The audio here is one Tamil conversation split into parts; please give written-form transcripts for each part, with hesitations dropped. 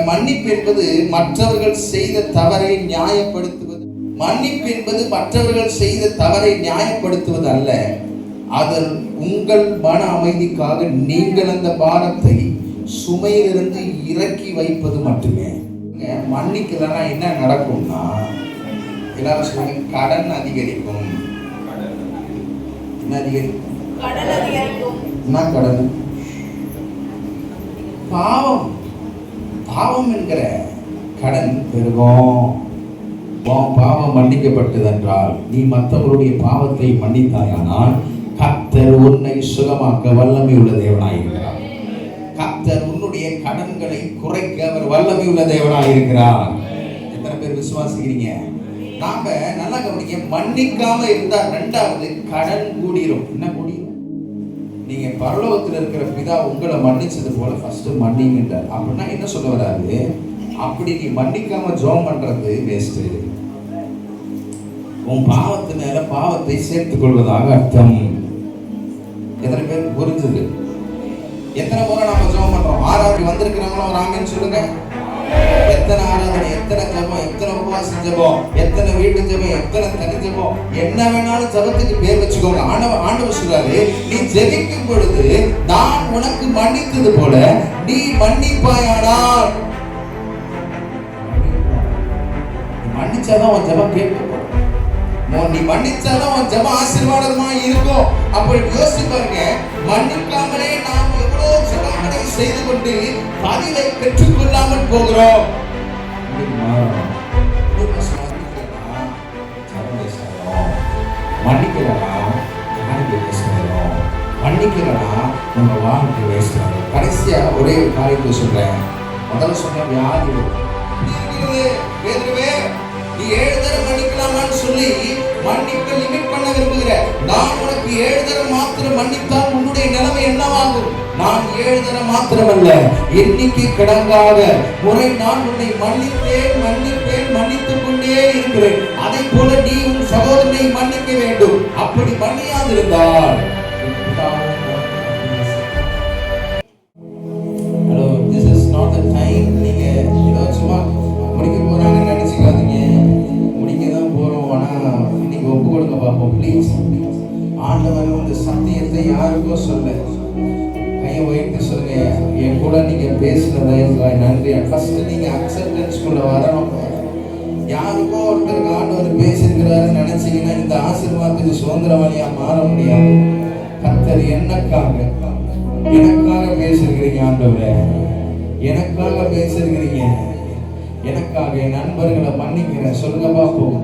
மன்னிப்பு என்பது மற்றவர்கள் செய்த தவறை நியாயப்படுத்துவது. மன்னிப்பு என்பது மற்றவர்கள் செய்த தவறை நியாயப்படுத்துவது அல்ல. அதில் உங்கள் மன அமைதிக்காக நீங்கள் அந்த பாரத்தை சுமையிலிருந்து இறக்கி வைப்பது மட்டுமே. மன்னிக்கலன்னா என்ன நடக்கும்னா, எல்லாரும் சொல்லுங்க, கடன் அதிகரிக்கும். என்ன அதிகரிக்கும்? என்ன கடன்? பாவம். பாவம் என்கிற கடன் பெருகும். பாவம் மன்னிக்கப்பட்டதென்றால் நீ மற்றவர்களுடைய பாவத்தை மன்னித்தாயானால் கர்த்தர் உன்னை சுகமாக்க வல்லமை உள்ள தேவனாயிருக்கிறார். கர்த்தர் உன்னுடைய கடன்களை குறைக்க அவர் வல்லமை உள்ள தேவனாயிருக்கிறார். எத்தனை பேர் விசுவாசிக்கிறீங்க? நாம நல்லா கவனிக்க, மன்னிக்காம இருந்தா ரெண்டாவது கடன் கூடிரும். என்ன கூடிரும்? நீங்க பரலோகத்தில் இருக்கிற பிதா உங்களை மன்னிச்சது போல ஃபர்ஸ்ட் மன்னிங்கன்றார். அப்படின்னா என்ன சொல்ல வராது? அப்படி நீ மன்னிக்காம ஜெபம் பண்றது வேஸ்ட். உன் பாவத்து மேல பாவத்தை சேர்த்துக் கொள்வதாக அர்த்தம். எத்தனை பேர் புரிஞ்சுது? எத்தனை முறை நாம ஜெபம் பண்றோம்? ஆராதனை வந்திருக்கிறவங்களோ ஒரு ஆமென் சொல்லுங்க. எத்தனை ஆராதனை, எத்தனை ஜெபம், எத்தனை உபவாச ஜெபம், எத்தனை வீட்டு ஜெபம், எத்தனை தனி ஜெபம், என்ன வேணாலும் ஜெபத்துக்கு பேர் வச்சுக்கோங்க. ஆண்டவர் சொல்றாரு, நீ ஜெபிக்கும் பொழுது நான் உனக்கு மன்னித்தது போல நீ மன்னிப்பாயானால். மன்னிச்சாதான் உன் ஜெபம் கேட்கும். நீ மன்னிச்சாதான் உன் ஜெபம் ஆசீர்வாதமா இருக்கும். அப்படி யோசிச்சு பாருங்க, மன்னிக்காமலே நாம் எவ்வளவு ஜெபங்களை செய்து கொண்டு பதிலை பெற்றுக் கொள்ளாமல் போகிறோம். மன்னிக்கிறனா நம்ம வாழ்க்கை வேஸ்ட் ஆகும். கடைசியா ஒரே ஒரு காரியத்தை சொல்றேன். முதல்ல சொன்ன வியாதி நீ 7 தடவை மன்னிக்கலாமான்னு சொல்லி மன்னிப்பை லிமிட் பண்ண விரும்புகிற. நான் உனக்கு 7 தடவை மாத்திரம் மன்னித்தால் உன்னுடைய நிலைமை என்னவாகும்? நான் 7 தடவை மாத்திரமல்ல, எண்ணிக்கை கடங்காத முறை நான் உன்னை மன்னித்தேன், மன்னிப்பேன், மன்னித்துக் கொண்டே இருக்கிறேன். அதை போல நீ உன் சகோதரனை மன்னிக்க வேண்டும். அப்படி மன்னியாதிருந்தால் ஆண்டவர் இந்த சத்தியத்தை யாருக்கோ சொல்ல கையை உயர்த்தி சொல்லுங்க, என் கூட நீங்க பேசுனதை நன்றி. ஃபர்ஸ்ட் நீங்க அக்செப்டன்ஸ் குள்ள வரணும். யாருக்கோ ஒருத்தருக்கு ஆண்டவர் பேசியிருக்கிறாருன்னு நினைச்சீங்கன்னா இந்த ஆசீர்வாதத்துக்கு சுதந்திரவாளியா மாற முடியாது. கர்த்தர் எனக்காக பேசியிருக்கிறீங்க. ஆண்டவரே எனக்காக பேசியிருக்கிறீங்க. எனக்காக என் நண்பர்களை மன்னிக்கிறேன். சொல்லுங்க பாப்போம்.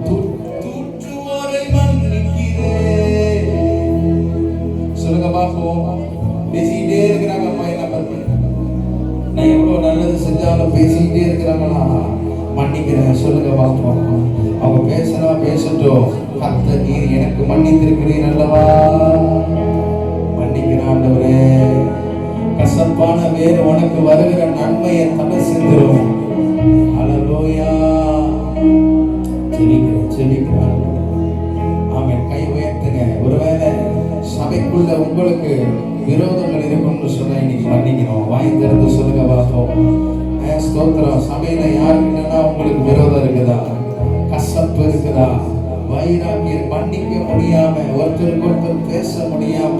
சொல்லுங்க பாப்போம். பேசிக்கிட்டே இருக்கிறாங்க. அம்மா என்ன பண்ண, நான் எவ்வளவு நல்லது செஞ்சாலும் பேசிக்கிட்டே இருக்கிறாங்களா? மன்னிக்கிறேன். சொல்லுங்க பாப்போம். அவங்க பேசினா பேசட்டும். கர்த்தர் நீர் எனக்கு மன்னித்திருக்கிறீர் அல்லவா? மன்னிக்கிறேன் ஆண்டவரே. கசப்பான வேறு உனக்கு வருகிற நன்மையை தடை செஞ்சிடும். அல்லேலூயா. செபிக்கிறேன். ஆமென். கை உயர்த்துங்க. ஒருவேளை சபைக்குள்ள உங்களுக்கு விரோதங்கள் இருக்கும்னு சொன்னா இன்னைக்கு மன்னிக்கணும். வாங்கி திறந்து சொல்லுங்க பாப்போம். ஸ்தோத்திரம். சபையில யாருக்குன்னா உங்களுக்கு விரோதம் இருக்குதா? கசப்பு இருக்குதா? வைராக்கியம், மன்னிக்க முடியாம, ஒருத்தருக்கு ஒருத்தர் பேச முடியாம,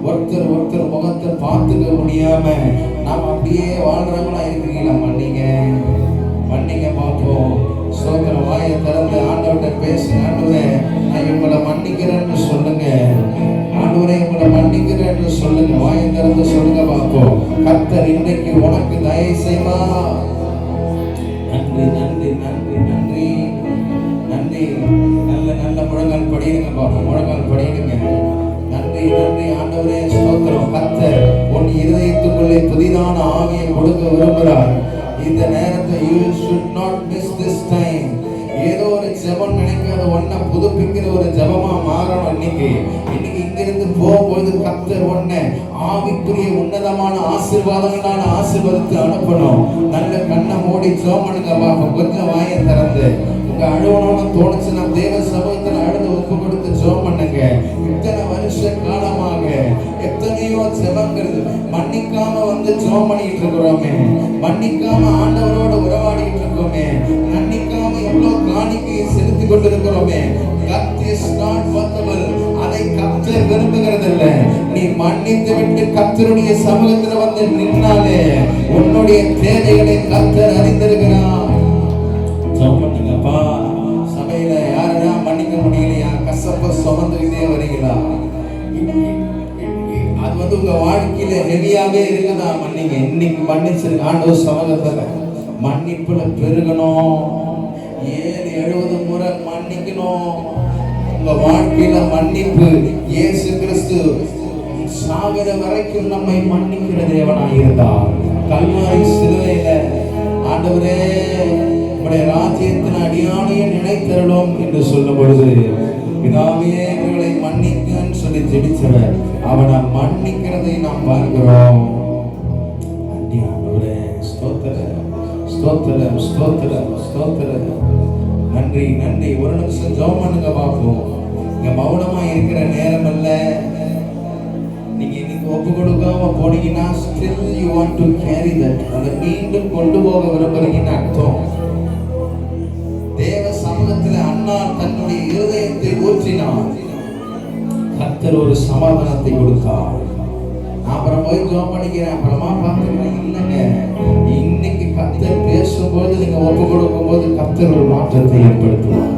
ஒருத்தர் முகத்தை பார்த்துக்க முடியாம நாம் அப்படியே வாழ்றவங்களா இருக்கிறீங்களா? மன்னிங்க பார்ப்போம். ஸ்தோத்திரம். வாயை திறந்து ஆண்டவர்கிட்ட பேசுங்க. ஆண்டவரே நான் இவங்களை மன்னிக்கிறேன்னு சொல்லுங்க. ஆண்டவரே உங்களை மன்னிக்கிறேன்னு சொல்லுங்க. வாயை திறந்து சொல்லுங்க பார்ப்போம். கர்த்தர் இன்றைக்கு உனக்கு தயவு செய்வா. நன்றி நன்றி நன்றி நன்றி நன்றி. நல்ல முழங்கால் படியுங்க பார்ப்போம். முழங்கால் படியுங்க. நன்றி நன்றி ஆண்டவரே. ஸ்தோத்திரம். கர்த்தர் உன் இருதயத்துக்குள்ளே புதிதான ஆவியை கொடுக்க விரும்புகிறார். இந்த நேரத்தை you should not miss this time. ஏதோ ஒரு ஜெபம் நினைக்காத ஒன்ன புதுப்பிக்கிற ஒரு ஜெபமா மாறணும். இன்னைக்கு இங்கிருந்து போகும்போது கர்த்தர் ஒன்ன ஆவிக்குரிய உன்னதமான ஆசீர்வாதங்களான ஆசீர்வாதத்தை அனுப்பணும். நல்ல கண்ணை மூடி ஜெபம் பண்ணுங்க பாப்போம். கொஞ்சம் வாயை திறந்து உங்க அழுவணும்னு தோணுச்சுன்னா தேவ சமூகத்தில் அழுது ஒப்பு கொடுத்து ஜெபம் பண்ணுங்க. இத்தனை வருஷ காலமாக எத்தனையோ ஜெபங்கள் மன்னிக்காம வந்து ஜெபம் பண்ணிட்டு இருக்கிறோமே. மன்னிக்காம ஆண்டவரோட உறவு கர்த்தருடைய சமூகத்துல வந்து நின்னாலே உன்னுடைய தேவைகளை கர்த்தர் அறிந்திருக்கிறார். சொல்லுங்கப்பா, சபையில யாரா மன்னிக்க முடியலையா? கசப்ப சுமந்துகிட்டே வரீங்களா? அது வந்து உங்க வாழ்க்கையில ஹெவியாவே இருக்குதா? மன்னிங்க. இன்னைக்கு மன்னிச்சிருக்க ஆண்டவர் சமூகத்துல மன்னிப்புல பெருகணும். 70 முறை மன்னிக்கணும். உங்க வாழ்க்கையில மன்னிப்பு இயேசு கிறிஸ்து சாகிற வரைக்கும் நம்மை மன்னிக்கிற தேவனாய் இருந்தார். கல்வாரி சிலுவையில ஆண்டவரே உடைய ராஜ்யத்தின் அடியானையை நினைத்தருளும் என்று சொல்லும் பொழுது பிதாவே இவர்களை மன்னிக்கன்னு சொல்லி ஜெபிச்சவர் அவனை மன்னிக்கிறதை நாம் பார்க்கிறோம். ஆண்டவரே ஸ்தோத்திரம், ஸ்தோத்திரம், ஸ்தோத்திரம், ஸ்தோத்திரம். நன்றி, நன்றி. ஒரு நிமிஷம் ஜெபம் பண்ணுங்க பார்ப்போம். இங்க மௌனமா இருக்கிற நேரம் அல்ல. நீங்க இன்னைக்கு ஒப்பு கொடுக்காம போனீங்கன்னா still you want to carry that, அதை மீண்டும் கொண்டு போக விரும்புறீங்கன்னு அர்த்தம். தேவ சமூகத்தில் அண்ணா தன்னுடைய இருதயத்தை ஊற்றினார். கர்த்தர் ஒரு சமாதானத்தை கொடுத்தார். நான் அப்புறம் போய் ஜெபம் பண்ணிக்கிறேன், அப்புறமா பார்த்துக்கிறேன். இல்லைங்க, இன்னைக்கு கர்த்தர் பேசும்போது நீங்க ஒப்பு கொடுக்கும் போது கர்த்தர் ஒரு மாற்றத்தை ஏற்படுத்துவார்.